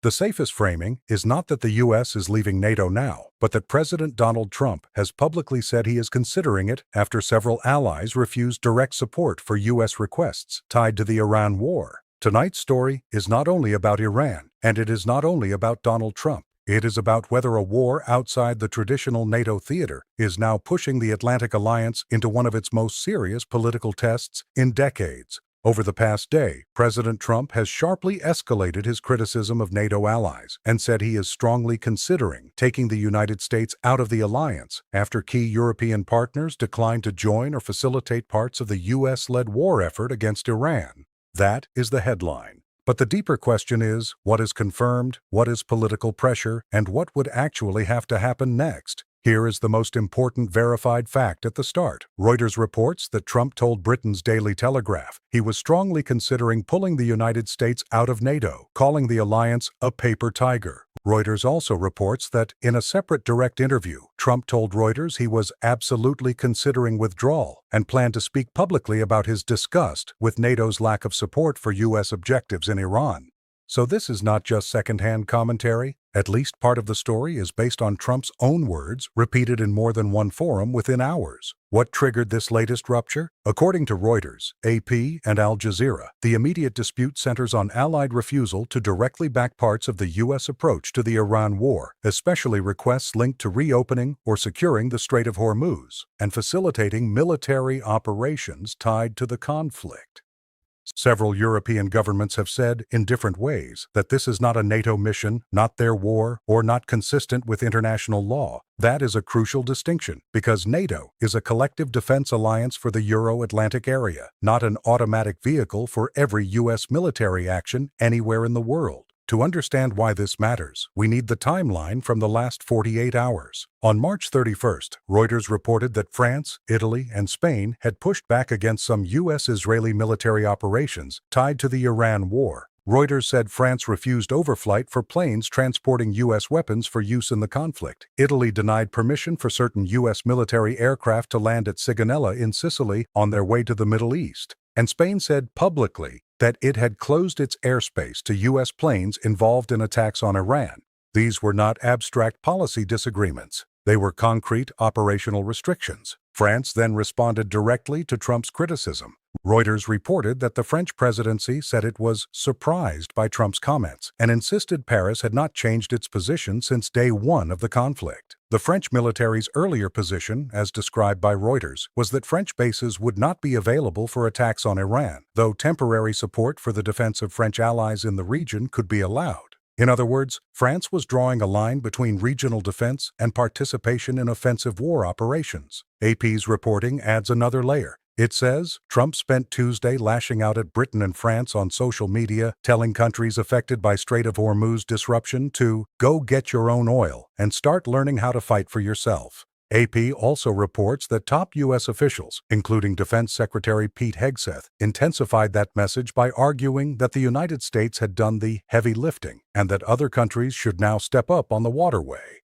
The safest framing is not that the U.S. is leaving NATO now, but that President Donald Trump has publicly said he is considering it after several allies refused direct support for U.S. requests tied to the Iran war. Tonight's story is not only about Iran, and it is not only about Donald Trump. It is about whether a war outside the traditional NATO theater is now pushing the Atlantic Alliance into one of its most serious political tests in decades. Over the past day, President Trump has sharply escalated his criticism of NATO allies and said he is strongly considering taking the United States out of the alliance after key European partners declined to join or facilitate parts of the U.S.-led war effort against Iran. That is the headline. But the deeper question is, what is confirmed, what is political pressure, and what would actually have to happen next? Here is the most important verified fact at the start. Reuters reports that Trump told Britain's Daily Telegraph he was strongly considering pulling the United States out of NATO, calling the alliance a paper tiger. Reuters also reports that, in a separate direct interview, Trump told Reuters he was absolutely considering withdrawal and planned to speak publicly about his disgust with NATO's lack of support for U.S. objectives in Iran. So this is not just second-hand commentary. At least part of the story is based on Trump's own words, repeated in more than one forum within hours. What triggered this latest rupture? According to Reuters, AP, and Al Jazeera, the immediate dispute centers on Allied refusal to directly back parts of the U.S. approach to the Iran war, especially requests linked to reopening or securing the Strait of Hormuz, and facilitating military operations tied to the conflict. Several European governments have said, in different ways, that this is not a NATO mission, not their war, or not consistent with international law. That is a crucial distinction, because NATO is a collective defense alliance for the Euro-Atlantic area, not an automatic vehicle for every U.S. military action anywhere in the world. To understand why this matters, we need the timeline from the last 48 hours. On March 31st, Reuters reported that France, Italy, and Spain had pushed back against some U.S.-Israeli military operations tied to the Iran war. Reuters said France refused overflight for planes transporting U.S. weapons for use in the conflict. Italy denied permission for certain U.S. military aircraft to land at Sigonella in Sicily on their way to the Middle East. And Spain said publicly that it had closed its airspace to U.S. planes involved in attacks on Iran. These were not abstract policy disagreements. They were concrete operational restrictions. France then responded directly to Trump's criticism. Reuters reported that the French presidency said it was surprised by Trump's comments and insisted Paris had not changed its position since day one of the conflict. The French military's earlier position, as described by Reuters, was that French bases would not be available for attacks on Iran, though temporary support for the defense of French allies in the region could be allowed. In other words, France was drawing a line between regional defense and participation in offensive war operations. AP's reporting adds another layer. It says, Trump spent Tuesday lashing out at Britain and France on social media, telling countries affected by Strait of Hormuz disruption to go get your own oil and start learning how to fight for yourself. AP also reports that top U.S. officials, including Defense Secretary Pete Hegseth, intensified that message by arguing that the United States had done the heavy lifting and that other countries should now step up on the waterway.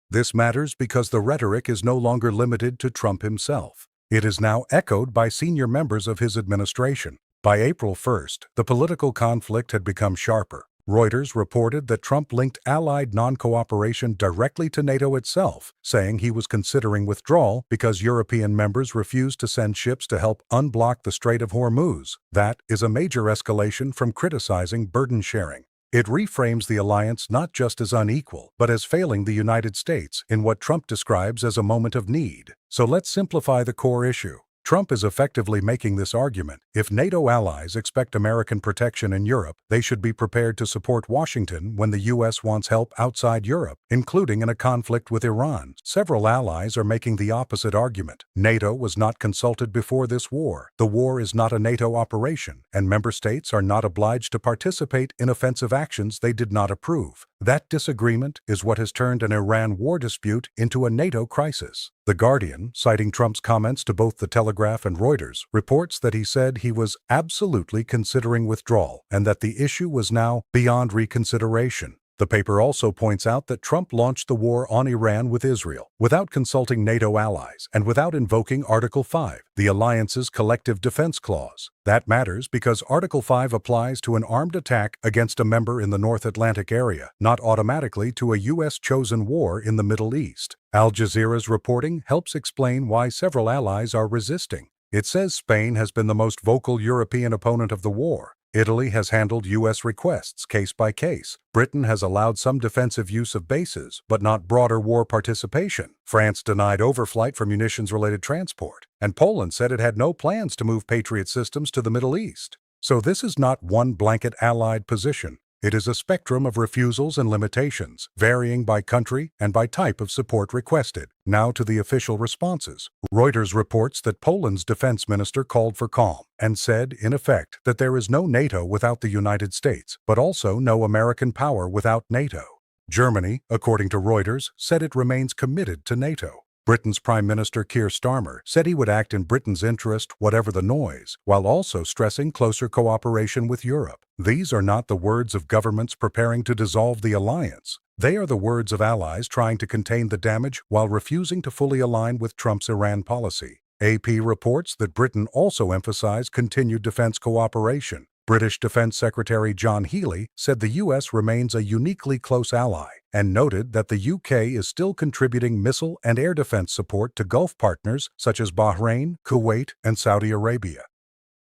This matters because the rhetoric is no longer limited to Trump himself. It is now echoed by senior members of his administration. By April 1st, the political conflict had become sharper. Reuters reported that Trump linked allied non-cooperation directly to NATO itself, saying he was considering withdrawal because European members refused to send ships to help unblock the Strait of Hormuz. That is a major escalation from criticizing burden sharing. It reframes the alliance not just as unequal, but as failing the United States in what Trump describes as a moment of need. So let's simplify the core issue. Trump is effectively making this argument. If NATO allies expect American protection in Europe, they should be prepared to support Washington when the U.S. wants help outside Europe, including in a conflict with Iran. Several allies are making the opposite argument. NATO was not consulted before this war. The war is not a NATO operation, and member states are not obliged to participate in offensive actions they did not approve. That disagreement is what has turned an Iran war dispute into a NATO crisis. The Guardian, citing Trump's comments to both the Telegraph and Reuters, reports that he said he was absolutely considering withdrawal and that the issue was now beyond reconsideration. The paper also points out that Trump launched the war on Iran with Israel without consulting NATO allies and without invoking Article 5, the alliance's collective defense clause. That matters because Article 5 applies to an armed attack against a member in the North Atlantic area, not automatically to a U.S.-chosen war in the Middle East. Al Jazeera's reporting helps explain why several allies are resisting. It says Spain has been the most vocal European opponent of the war. Italy has handled U.S. requests case by case. Britain has allowed some defensive use of bases, but not broader war participation. France denied overflight for munitions-related transport. And Poland said it had no plans to move Patriot systems to the Middle East. So this is not one blanket Allied position. It is a spectrum of refusals and limitations, varying by country and by type of support requested. Now to the official responses. Reuters reports that Poland's defense minister called for calm and said, in effect, that there is no NATO without the United States, but also no American power without NATO. Germany, according to Reuters, said it remains committed to NATO. Britain's Prime Minister Keir Starmer said he would act in Britain's interest, whatever the noise, while also stressing closer cooperation with Europe. These are not the words of governments preparing to dissolve the alliance. They are the words of allies trying to contain the damage while refusing to fully align with Trump's Iran policy. AP reports that Britain also emphasized continued defense cooperation. British Defense Secretary John Healey said the U.S. remains a uniquely close ally and noted that the U.K. is still contributing missile and air defense support to Gulf partners such as Bahrain, Kuwait, and Saudi Arabia.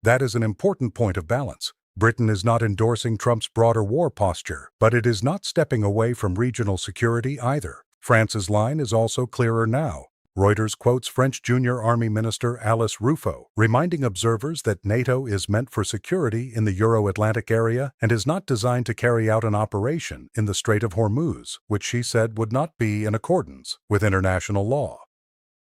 That is an important point of balance. Britain is not endorsing Trump's broader war posture, but it is not stepping away from regional security either. France's line is also clearer now. Reuters quotes French Junior Army Minister Alice Ruffo, reminding observers that NATO is meant for security in the Euro-Atlantic area and is not designed to carry out an operation in the Strait of Hormuz, which she said would not be in accordance with international law.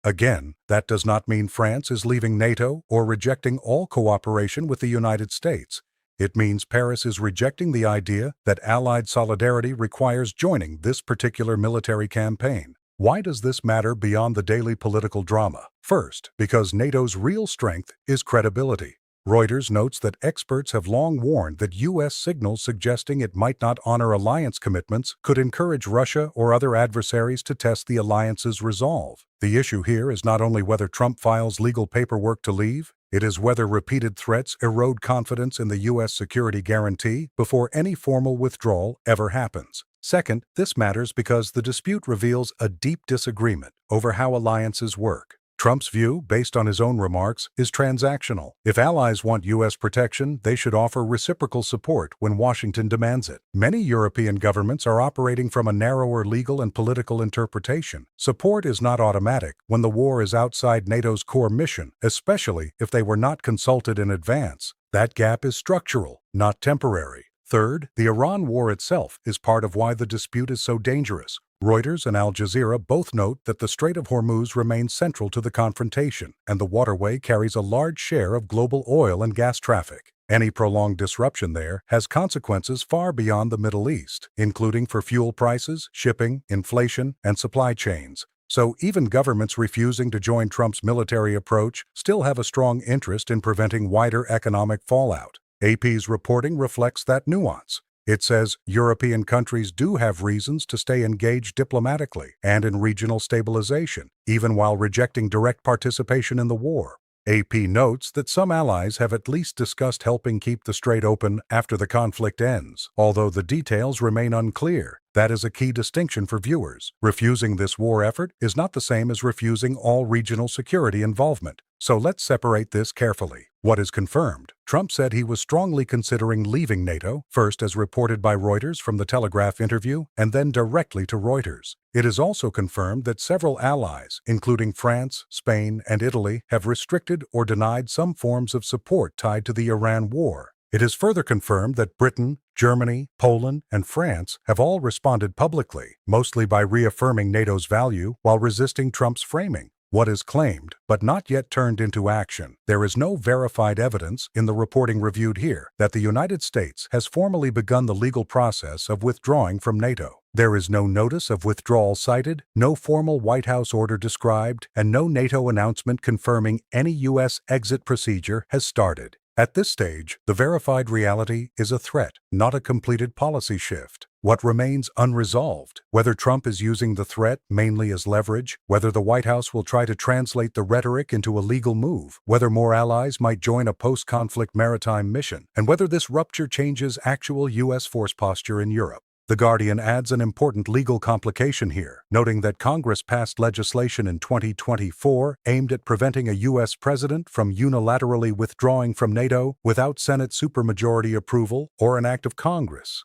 Again, that does not mean France is leaving NATO or rejecting all cooperation with the United States. It means Paris is rejecting the idea that Allied solidarity requires joining this particular military campaign. Why does this matter beyond the daily political drama? First, because NATO's real strength is credibility. Reuters notes that experts have long warned that U.S. signals suggesting it might not honor alliance commitments could encourage Russia or other adversaries to test the alliance's resolve. The issue here is not only whether Trump files legal paperwork to leave, it is whether repeated threats erode confidence in the U.S. security guarantee before any formal withdrawal ever happens. Second, this matters because the dispute reveals a deep disagreement over how alliances work. Trump's view, based on his own remarks, is transactional. If allies want U.S. protection, they should offer reciprocal support when Washington demands it. Many European governments are operating from a narrower legal and political interpretation. Support is not automatic when the war is outside NATO's core mission, especially if they were not consulted in advance. That gap is structural, not temporary. Third, the Iran war itself is part of why the dispute is so dangerous. Reuters and Al Jazeera both note that the Strait of Hormuz remains central to the confrontation, and the waterway carries a large share of global oil and gas traffic. Any prolonged disruption there has consequences far beyond the Middle East, including for fuel prices, shipping, inflation, and supply chains. So even governments refusing to join Trump's military approach still have a strong interest in preventing wider economic fallout. AP's reporting reflects that nuance. It says European countries do have reasons to stay engaged diplomatically and in regional stabilization, even while rejecting direct participation in the war. AP notes that some allies have at least discussed helping keep the strait open after the conflict ends, although the details remain unclear. That is a key distinction for viewers. Refusing this war effort is not the same as refusing all regional security involvement. So let's separate this carefully. What is confirmed? Trump said he was strongly considering leaving NATO, first as reported by Reuters from the Telegraph interview, and then directly to Reuters. It is also confirmed that several allies, including France, Spain, and Italy, have restricted or denied some forms of support tied to the Iran war. It is further confirmed that Britain, Germany, Poland, and France have all responded publicly, mostly by reaffirming NATO's value while resisting Trump's framing. What is claimed, but not yet turned into action. There is no verified evidence in the reporting reviewed here that the United States has formally begun the legal process of withdrawing from NATO. There is no notice of withdrawal cited, no formal White House order described, and no NATO announcement confirming any U.S. exit procedure has started. At this stage, the verified reality is a threat, not a completed policy shift. What remains unresolved, whether Trump is using the threat mainly as leverage, whether the White House will try to translate the rhetoric into a legal move, whether more allies might join a post-conflict maritime mission, and whether this rupture changes actual U.S. force posture in Europe. The Guardian adds an important legal complication here, noting that Congress passed legislation in 2024 aimed at preventing a U.S. president from unilaterally withdrawing from NATO without Senate supermajority approval or an act of Congress.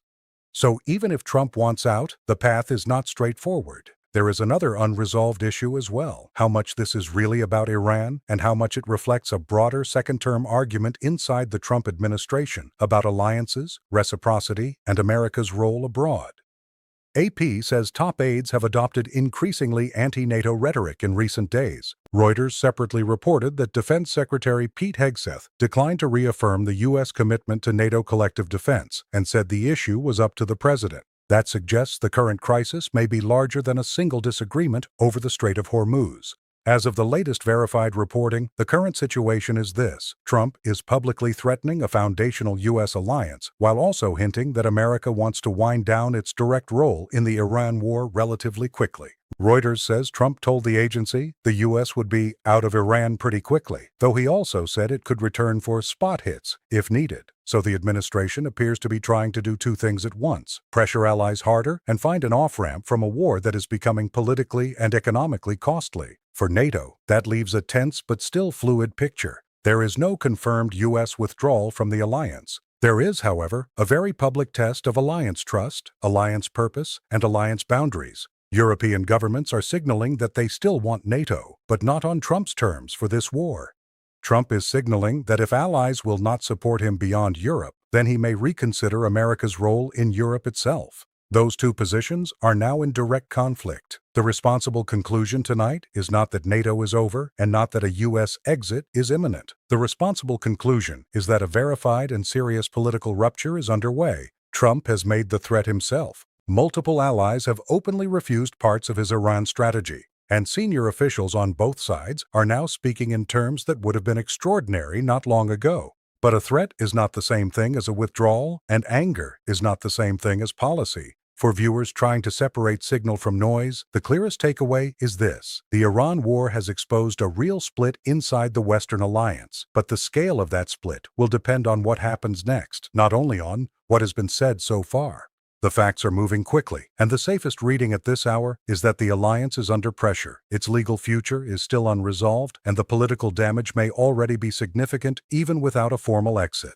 So even if Trump wants out, the path is not straightforward. There is another unresolved issue as well: how much this is really about Iran and how much it reflects a broader second-term argument inside the Trump administration about alliances, reciprocity, and America's role abroad. AP says top aides have adopted increasingly anti-NATO rhetoric in recent days. Reuters separately reported that Defense Secretary Pete Hegseth declined to reaffirm the U.S. commitment to NATO collective defense and said the issue was up to the president. That suggests the current crisis may be larger than a single disagreement over the Strait of Hormuz. As of the latest verified reporting, the current situation is this: Trump is publicly threatening a foundational U.S. alliance, while also hinting that America wants to wind down its direct role in the Iran war relatively quickly. Reuters says Trump told the agency the U.S. would be out of Iran pretty quickly, though he also said it could return for spot hits if needed. So the administration appears to be trying to do two things at once: pressure allies harder and find an off-ramp from a war that is becoming politically and economically costly. For NATO, that leaves a tense but still fluid picture. There is no confirmed U.S. withdrawal from the alliance. There is, however, a very public test of alliance trust, alliance purpose, and alliance boundaries. European governments are signaling that they still want NATO, but not on Trump's terms for this war. Trump is signaling that if allies will not support him beyond Europe, then he may reconsider America's role in Europe itself. Those two positions are now in direct conflict. The responsible conclusion tonight is not that NATO is over and not that a U.S. exit is imminent. The responsible conclusion is that a verified and serious political rupture is underway. Trump has made the threat himself. Multiple allies have openly refused parts of his Iran strategy, and senior officials on both sides are now speaking in terms that would have been extraordinary not long ago. But a threat is not the same thing as a withdrawal, and anger is not the same thing as policy. For viewers trying to separate signal from noise, the clearest takeaway is this: the Iran war has exposed a real split inside the Western alliance, but the scale of that split will depend on what happens next, not only on what has been said so far. The facts are moving quickly, and the safest reading at this hour is that the alliance is under pressure, its legal future is still unresolved, and the political damage may already be significant even without a formal exit.